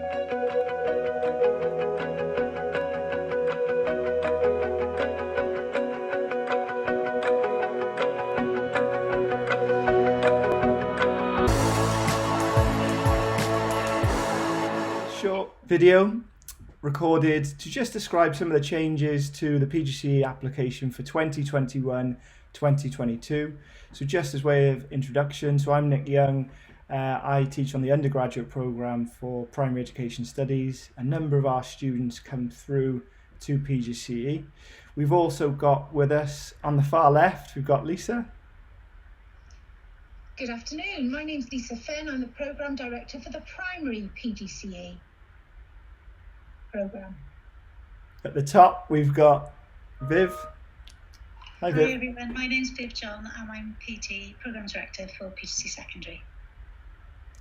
Short video recorded to just describe some of the changes to the PGCE application for 2021-2022. So just as way of introduction, so I'm Nick Young. I teach on the undergraduate programme for primary education studies. A number of our students come through to PGCE. We've also got with us on the far left, we've got Lisa. Good afternoon, my name's Lisa Fenn. I'm the Programme Director for the Primary PGCE programme. At the top, we've got Viv. Hi, Viv. Hi everyone, my name's Viv John and I'm PT Programme Director for PGCE Secondary.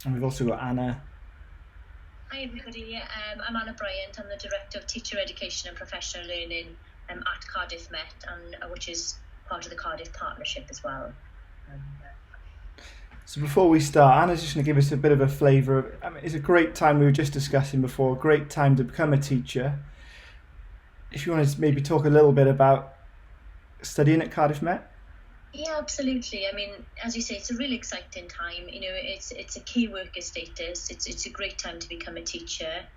And we've also got Anna. Hi everybody, I'm Anna Bryant. I'm the Director of Teacher Education and Professional Learning at Cardiff Met, and which is part of the Cardiff Partnership as well. So before we start, Anna's just going to give us a bit of a flavour of, it's a great time, we were just discussing before, a great time to become a teacher. If you want to maybe talk a little bit about studying at Cardiff Met? Yeah, absolutely. I mean, as you say, it's a really exciting time. You know, it's a key worker status. It's a great time to become a teacher.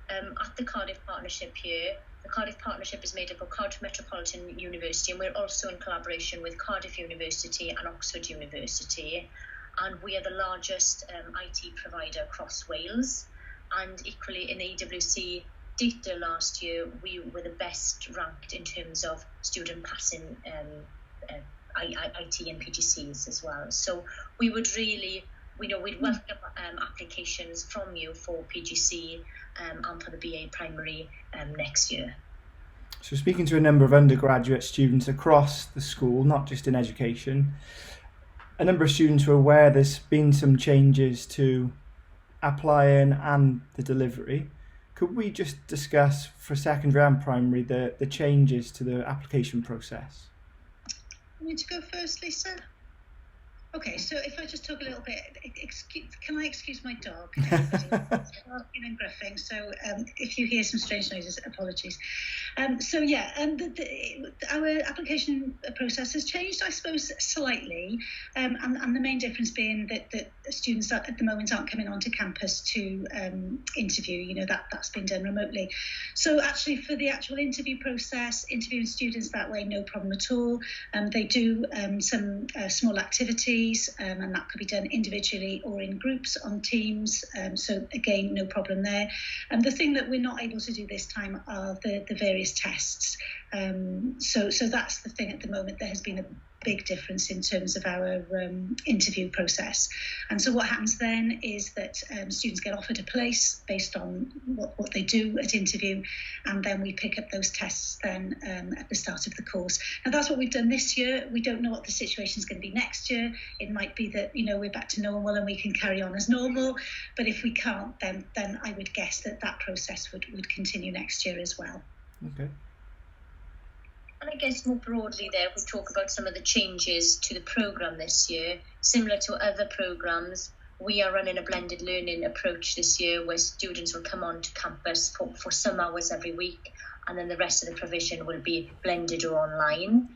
At the Cardiff Partnership here, the Cardiff Partnership is made up of Cardiff Metropolitan University, and we're also in collaboration with Cardiff University and Oxford University. And we are the largest IT provider across Wales. And equally in the EWC data last year, we were the best ranked in terms of student passing IT and PGCs as well. So we would really, we'd welcome applications from you for PGC and for the BA Primary next year. So speaking to a number of undergraduate students across the school, not just in education, a number of students are aware there's been some changes to applying and the delivery. Could we just discuss for secondary and primary the changes to the application process? You need to go first, Lisa? Okay, so if I just talk a little bit, can I excuse my dog? Barking and gruffing, so if you hear some strange noises, apologies. Our application process has changed, I suppose, slightly, and the main difference being that students at the moment aren't coming onto campus to interview. That's been done remotely. So actually for the actual interview process, interviewing students that way, no problem at all. They do some small activities, and that could be done individually or in groups on Teams. So again, no problem there. And the thing that we're not able to do this time are the various tests. So that's the thing at the moment. There has been a big difference in terms of our interview process. And so what happens then is that students get offered a place based on what they do at interview, and then we pick up those tests then at the start of the course. Now that's what we've done this year. We don't know what the situation is going to be next year. It might be that we're back to normal and we can carry on as normal, but if we can't, then I would guess that process would continue next year as well. Okay. And I guess more broadly there, we talk about some of the changes to the programme this year. Similar to other programmes, we are running a blended learning approach this year where students will come onto campus for some hours every week, and then the rest of the provision will be blended or online.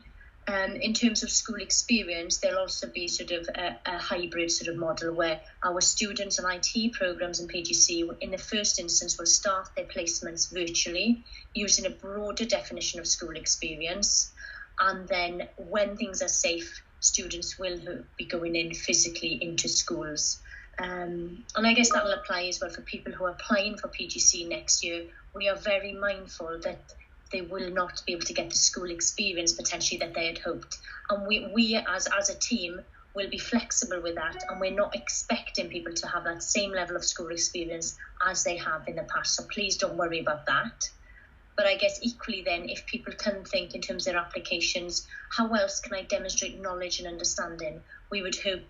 In terms of school experience, there'll also be sort of a hybrid sort of model where our students and IT programmes in PGC in the first instance will start their placements virtually using a broader definition of school experience, and then when things are safe, students will be going in physically into schools. And I guess that will apply as well for people who are applying for PGC next year. We are very mindful that they will not be able to get the school experience potentially that they had hoped. And we as a team will be flexible with that, and we're not expecting people to have that same level of school experience as they have in the past. So please don't worry about that. But I guess equally then, if people can think in terms of their applications, how else can I demonstrate knowledge and understanding? We would hope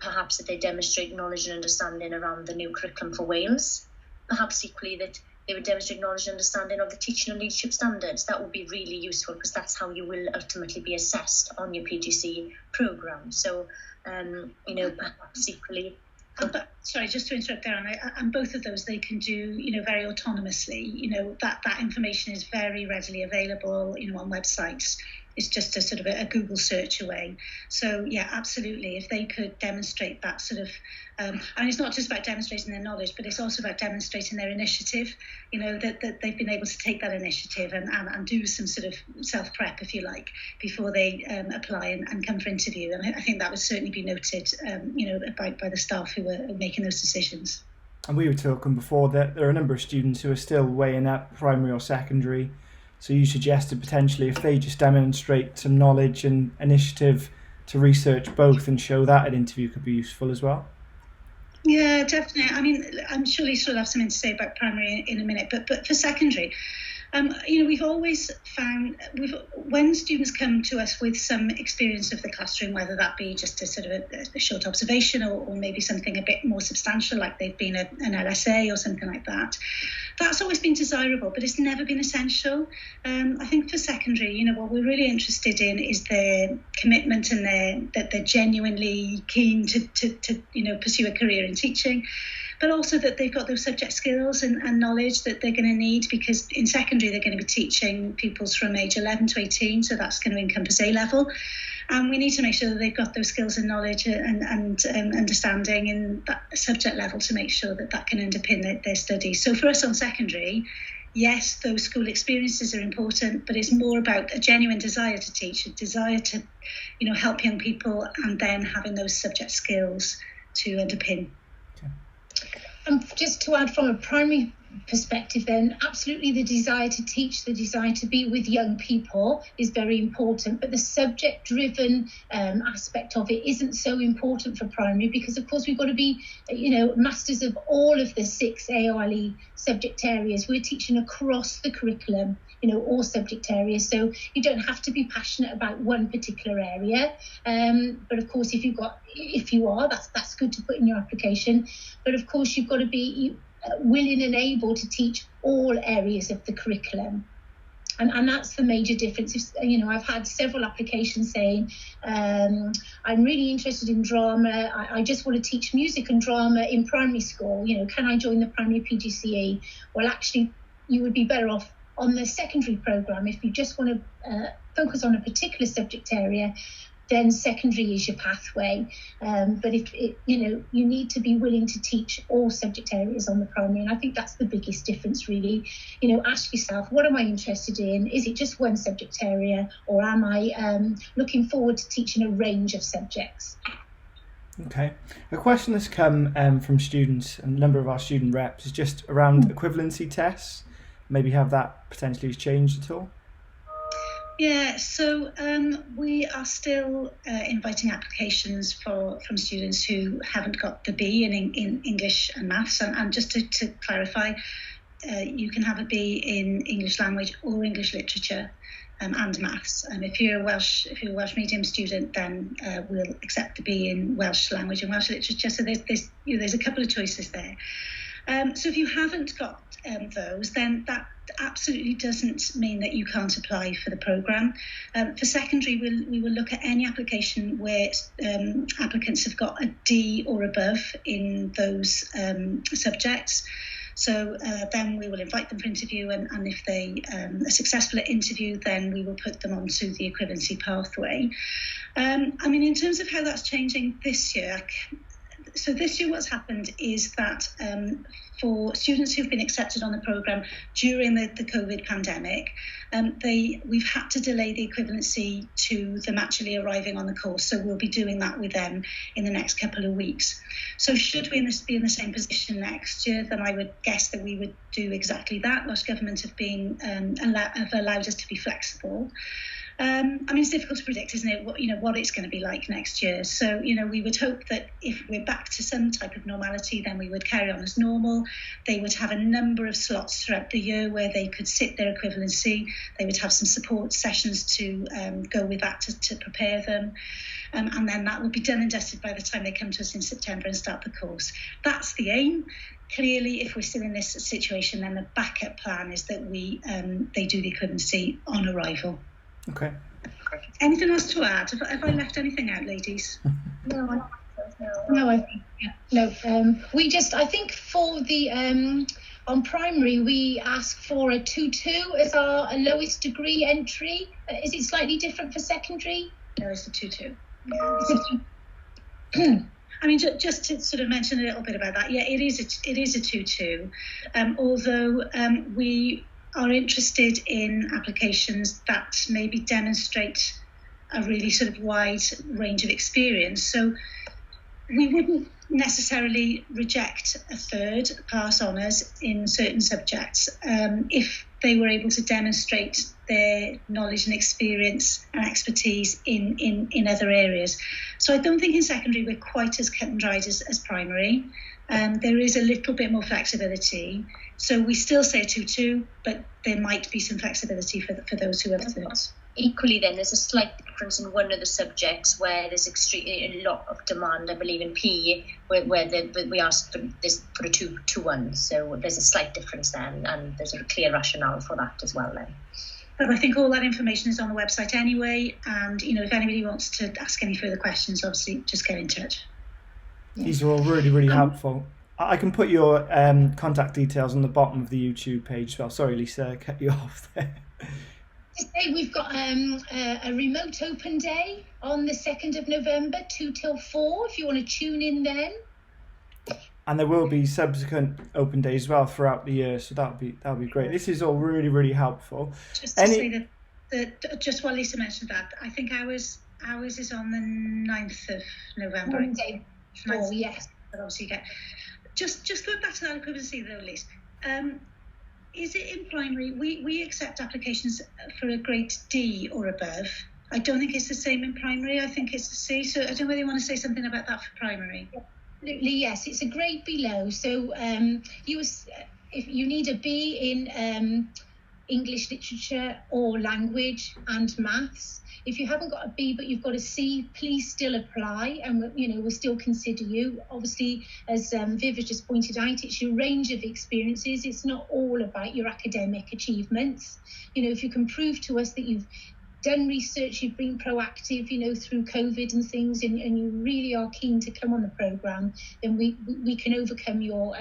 perhaps that they demonstrate knowledge and understanding around the new curriculum for Wales. Perhaps equally that they would demonstrate knowledge and understanding of the teaching and leadership standards. That would be really useful because that's how you will ultimately be assessed on your PGC programme. So, perhaps equally Sorry, just to interrupt there, Anna, and both of those they can do, very autonomously. That information is very readily available, on websites. It's just a sort of a Google search away. So yeah, absolutely. If they could demonstrate that sort of, and it's not just about demonstrating their knowledge, but it's also about demonstrating their initiative. That they've been able to take that initiative and do some sort of self-prep, if you like, before they apply and come for interview. And I think that would certainly be noted, by the staff who were making those decisions. And we were talking before that there are a number of students who are still weighing up primary or secondary. So you suggested potentially if they just demonstrate some knowledge and initiative to research both and show that an interview could be useful as well. Yeah, definitely. I mean, I'm sure Lisa will have something to say about primary in a minute, but for secondary, we've always found when students come to us with some experience of the classroom, whether that be just a sort of a short observation or maybe something a bit more substantial, like they've been an LSA or something like that, that's always been desirable, but it's never been essential. I think for secondary, what we're really interested in is their commitment and that they're genuinely keen to pursue a career in teaching, but also that they've got those subject skills and knowledge that they're going to need, because in secondary they're going to be teaching pupils from age 11 to 18, so that's going to encompass A level. And we need to make sure that they've got those skills and knowledge and understanding in that subject level to make sure that can underpin their studies. So for us on secondary, yes, those school experiences are important, but it's more about a genuine desire to teach, a desire to, help young people, and then having those subject skills to underpin. Just to add from a primary perspective then, absolutely the desire to teach, the desire to be with young people is very important, but the subject driven aspect of it isn't so important for primary, because of course we've got to be masters of all of the 6 AOLE subject areas. We're teaching across the curriculum, all subject areas, so you don't have to be passionate about one particular area, but of course if you are, that's good to put in your application, but of course you've got to be willing and able to teach all areas of the curriculum. And that's the major difference. I've had several applications saying, I'm really interested in drama. I just want to teach music and drama in primary school. Can I join the primary PGCE? Well, actually, you would be better off on the secondary programme. If you just want to focus on a particular subject area, then secondary is your pathway. But if you need to be willing to teach all subject areas on the primary, and I think that's the biggest difference really. Ask yourself, what am I interested in? Is it just one subject area, or am I looking forward to teaching a range of subjects? Okay. A question that's come from students, and a number of our student reps, is just around equivalency tests. Maybe have that potentially changed at all? Yeah, so we are still inviting applications from students who haven't got the B in English and maths. And just to clarify, you can have a B in English language or English literature and maths. If you're a Welsh medium student, then we'll accept the B in Welsh language and Welsh literature. So there's a couple of choices there. So if you haven't got those, then that absolutely doesn't mean that you can't apply for the programme. For secondary, we will look at any application where applicants have got a D or above in those subjects. So then we will invite them for interview, and if they are successful at interview, then we will put them onto the equivalency pathway. In terms of how that's changing this year, so this year what's happened is that for students who've been accepted on the programme during the COVID pandemic, we've had to delay the equivalency to them actually arriving on the course. So we'll be doing that with them in the next couple of weeks. So should we be in the same position next year, then I would guess that we would do exactly that. Welsh Government have allowed us to be flexible. It's difficult to predict, isn't it, what it's going to be like next year. So, we would hope that if we're back to some type of normality, then we would carry on as normal. They would have a number of slots throughout the year where they could sit their equivalency. They would have some support sessions to go with that to prepare them. And then that will be done and dusted by the time they come to us in September and start the course. That's the aim. Clearly, if we're still in this situation, then the backup plan is that they do the equivalency on arrival. Okay. Anything else to add? Have I left anything out, ladies? No, No, I think I think for the on primary we ask for a 2-2 as our lowest degree entry. Is it slightly different for secondary? No, it's a 2-2. Yeah. I mean, just to sort of mention a little bit about that, yeah, it is a 2-2, although we are interested in applications that maybe demonstrate a really sort of wide range of experience. So we wouldn't necessarily reject a third pass honours in certain subjects if they were able to demonstrate their knowledge and experience and expertise in other areas. So I don't think in secondary we're quite as cut and dried as primary. There is a little bit more flexibility. So we still say 2-2, but there might be some flexibility for those who have thirds. Equally, then there's a slight difference in one of the subjects where there's a lot of demand. I believe in PE, where we ask for this for a 2-1. So there's a slight difference there, and there's a clear rationale for that as well. Then. But I think all that information is on the website anyway, and if anybody wants to ask any further questions, obviously just get in touch. These are all really, really helpful. I can put your contact details on the bottom of the YouTube page as well. Sorry, Lisa, I cut you off there. Today we've got a remote open day on the 2nd of November, 2 till 4, if you want to tune in then. And there will be subsequent open days as well throughout the year, so that'll be great. This is all really, really helpful. Just to say that just while Lisa mentioned that, I think ours is on the 9th of November. Monday. Oh, yes. But obviously you get... Just going back to that equivalency though, Lisa. Is it in primary? We accept applications for a grade D or above. I don't think it's the same in primary. I think it's a C. So I don't know whether you want to say something about that for primary. Absolutely, yes. It's a grade below. So if you need a B in English literature or language and maths. If you haven't got a B but you've got a C, please still apply, and we'll still consider you. Obviously, as Viv has just pointed out, it's your range of experiences. It's not all about your academic achievements. If you can prove to us that you've done research, you've been proactive, through COVID and things, and you really are keen to come on the programme, then we can overcome your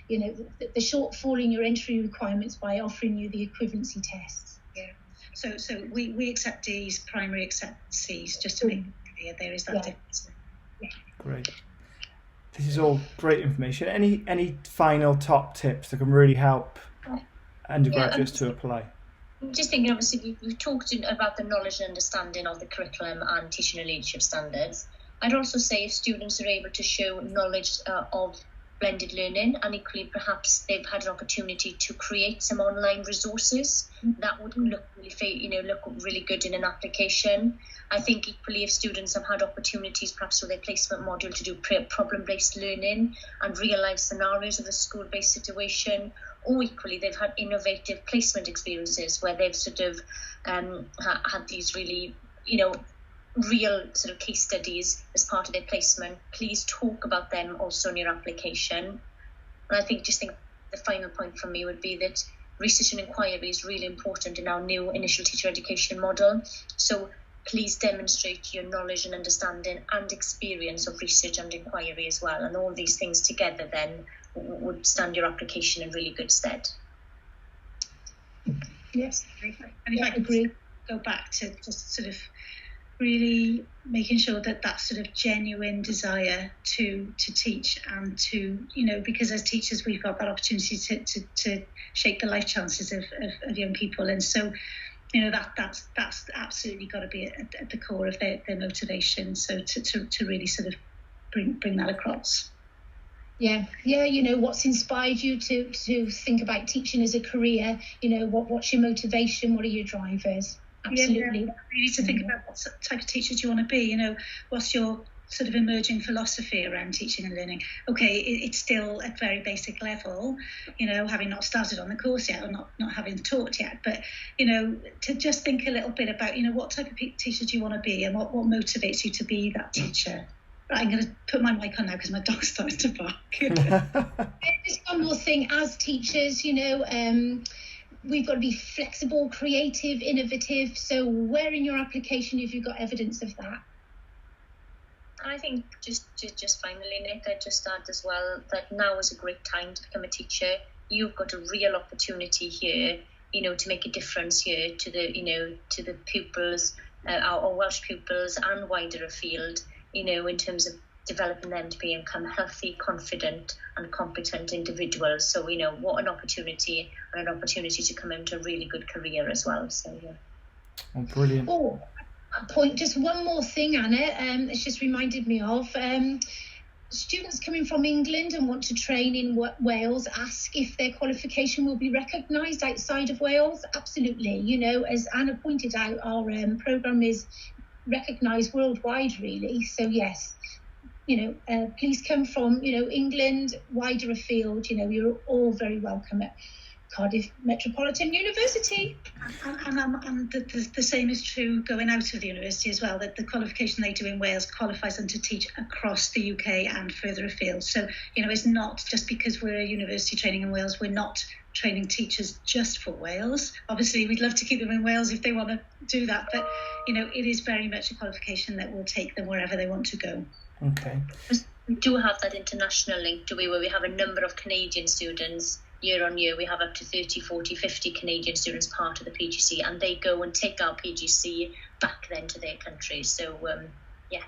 the shortfall in your entry requirements by offering you the equivalency tests. Yeah. So we accept D's, primary accept C's, just to make it clear there is that difference. Yeah. Great. This is all great information. Any final top tips that can really help undergraduates to apply? I'm just thinking, obviously, we've talked about the knowledge and understanding of the curriculum and teaching and leadership standards. I'd also say if students are able to show knowledge of blended learning, and equally perhaps they've had an opportunity to create some online resources that would look really good in an application. I think equally if students have had opportunities perhaps with their placement module to do problem-based learning and real life scenarios of a school-based situation, or equally they've had innovative placement experiences where they've sort of had these really real sort of case studies as part of their placement, please talk about them also in your application. And I think the final point from me would be that research and inquiry is really important in our new initial teacher education model. So please demonstrate your knowledge and understanding and experience of research and inquiry as well. And all these things together then would stand your application in really good stead. Yes. And if I could go back to just sort of really making sure that sort of genuine desire to teach and to, because as teachers we've got that opportunity to shape the life chances of young people, and so that's absolutely got to be at the core of their motivation, so to really sort of bring that across. Yeah, what's inspired you to think about teaching as a career? What's your motivation? What are your drivers? Absolutely. Yeah, you need to think about what type of teacher do you want to be. What's your sort of emerging philosophy around teaching and learning? Okay, it's still at very basic level, having not started on the course yet or not having taught yet. But, to just think a little bit about, what type of teacher do you want to be and what motivates you to be that teacher? Right, I'm going to put my mic on now because my dog's starting to bark. Just one more thing, as teachers, we've got to be flexible, creative, innovative. So where in your application have you got evidence of that? And I think just finally, Nick, I'd just add as well that now is a great time to become a teacher. You've got a real opportunity here, to make a difference here to the pupils, our Welsh pupils and wider afield, in terms of developing them to become healthy, confident and competent individuals. So, what an opportunity, and an opportunity to come into a really good career as well. So, yeah. Oh, brilliant. Oh, just one more thing, Anna, it's just reminded me of. Students coming from England and want to train in Wales ask if their qualification will be recognised outside of Wales. Absolutely. As Anna pointed out, our programme is recognised worldwide, really. So, yes, please come from, England, wider afield. You're all very welcome at Cardiff Metropolitan University. And the same is true going out of the university as well, that the qualification they do in Wales qualifies them to teach across the UK and further afield. So, it's not just because we're a university training in Wales, we're not training teachers just for Wales. Obviously, we'd love to keep them in Wales if they want to do that, but, it is very much a qualification that will take them wherever they want to go. Okay. We do have that international link, do we, where we have a number of Canadian students. Year on year, we have up to 30, 40, 50 Canadian students part of the PGCE, and they go and take our PGCE back then to their countries. So, yeah.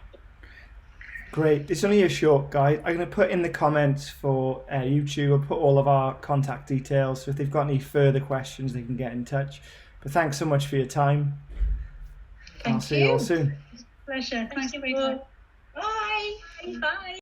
Great. It's only a short guide. I'm going to put in the comments for YouTube. I'll put all of our contact details. So if they've got any further questions, they can get in touch. But thanks so much for your time. I'll see you all soon. Pleasure. Thank you very much. Bye. Bye.